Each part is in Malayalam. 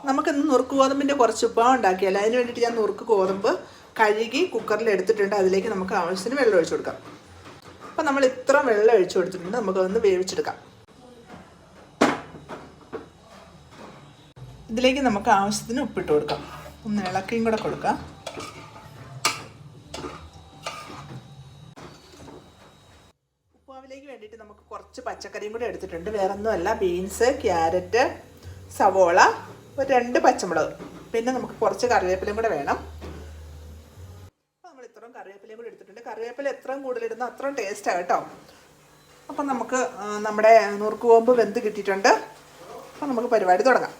നമുക്കിന്ന് നുറുക്ക് ഗോതമ്പിൻ്റെ കുറച്ച് ഉപ്പുമാവ് ഉണ്ടാക്കിയാലോ. അതിന് വേണ്ടിയിട്ട് ഞാൻ നുറുക്ക് ഗോതമ്പ് കഴുകി കുക്കറിൽ എടുത്തിട്ടുണ്ട്. അതിലേക്ക് നമുക്ക് ആവശ്യത്തിന് വെള്ളം ഒഴിച്ചു കൊടുക്കാം. അപ്പോൾ നമ്മൾ ഇത്ര വെള്ളം ഒഴിച്ചു കൊടുത്തിട്ടുണ്ട്. നമുക്കതൊന്ന് വേവിച്ചെടുക്കാം. ഇതിലേക്ക് നമുക്ക് ആവശ്യത്തിന് ഉപ്പിട്ട് കൊടുക്കാം. ഒന്ന് ഇളക്കിയും കൂടെ കൊടുക്കാം. ഉപ്പുമാവിലേക്ക് വേണ്ടിയിട്ട് നമുക്ക് കുറച്ച് പച്ചക്കറിയും കൂടെ എടുത്തിട്ടുണ്ട്. വേറൊന്നുമല്ല, ബീൻസ്, ക്യാരറ്റ്, സവോള, ഒരു 2 പച്ചമുളക്, പിന്നെ നമുക്ക് കുറച്ച് കറിവേപ്പിലയും കൂടെ വേണം. അപ്പോൾ നമ്മൾ ഇത്രയും കറിവേപ്പിലയും കൂടെ എടുത്തിട്ടുണ്ട്. കറിവേപ്പില എത്രയും കൂടുതലിടുന്നോ അത്രയും ടേസ്റ്റാണ് കേട്ടോ. അപ്പം നമുക്ക് നമ്മുടെ നുറുക്ക് ഗോതമ്പ് വെന്ത് കിട്ടിയിട്ടുണ്ട്. അപ്പം നമുക്ക് പരിപാടി തുടങ്ങാം.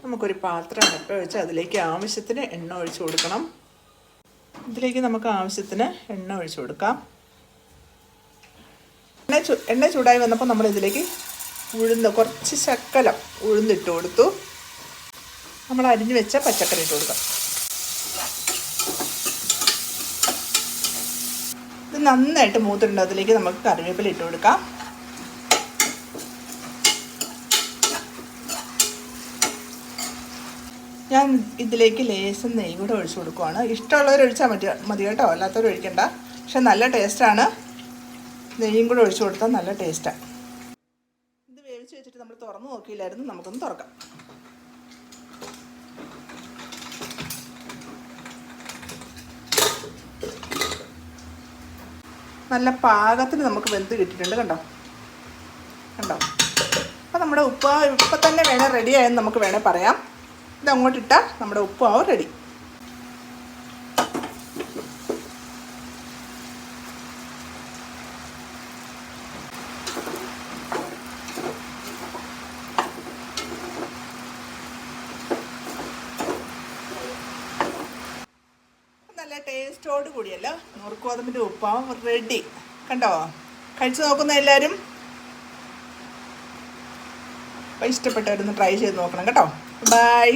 നമുക്കൊരു പാത്രം അടുപ്പ് വെച്ച് അതിലേക്ക് ആവശ്യത്തിന് എണ്ണ ഒഴിച്ച് കൊടുക്കണം. ഇതിലേക്ക് നമുക്ക് ആവശ്യത്തിന് എണ്ണ ഒഴിച്ച് കൊടുക്കാം. എണ്ണ ചൂടായി വന്നപ്പോൾ നമ്മൾ ഇതിലേക്ക് കുറച്ച് ശക്കലം ഉഴുന്നിട്ട് കൊടുത്തു. നമ്മൾ അരിഞ്ഞു വെച്ച പച്ചക്കറി ഇട്ട് കൊടുക്കാം. ഇത് നന്നായിട്ട് മൂത്തിട്ടുണ്ട്. അതിലേക്ക് നമുക്ക് കറിവേപ്പില ഇട്ട് കൊടുക്കാം. ഞാൻ ഇതിലേക്ക് ലേശം നെയ്യ് കൂടെ ഒഴിച്ചു കൊടുക്കുവാണ്. ഇഷ്ടമുള്ളവർ ഒഴിച്ചാൽ മതി കേട്ടോ, അല്ലാത്തവർ ഒഴിക്കണ്ട. പക്ഷെ നല്ല ടേസ്റ്റാണ്. നെയ്യും കൂടെ ഒഴിച്ചു കൊടുത്താൽ നല്ല ടേസ്റ്റാണ്. ഇത് വേവിച്ച് വെച്ചിട്ട് നമ്മൾ തുറന്ന് നോക്കിയില്ലായിരുന്നു. നമുക്കൊന്ന് തുറക്കാം. നല്ല പാകത്തിന് നമുക്ക് വെന്ത് കിട്ടിയിട്ടുണ്ട്. കണ്ടോ. അപ്പോൾ നമ്മുടെ ഉപ്പുമാവ് ഇപ്പം തന്നെ വേണേൽ റെഡിയായെന്ന് നമുക്ക് വേണേൽ പറയാം. ഇത് അങ്ങോട്ടിട്ടാൽ നമ്മുടെ ഉപ്പുമാവ് റെഡി. നല്ല ടേസ്റ്റോട് കൂടിയല്ലോ നുറുക്ക് ഗോതമ്പിൻ്റെ ഉപ്പുമാവ് റെഡി. കണ്ടോ. കഴിച്ചു നോക്കുന്ന എല്ലാവരും. അപ്പോൾ ഇഷ്ടപ്പെട്ടവരൊന്ന് ട്രൈ ചെയ്ത് നോക്കണം കേട്ടോ. ബൈ.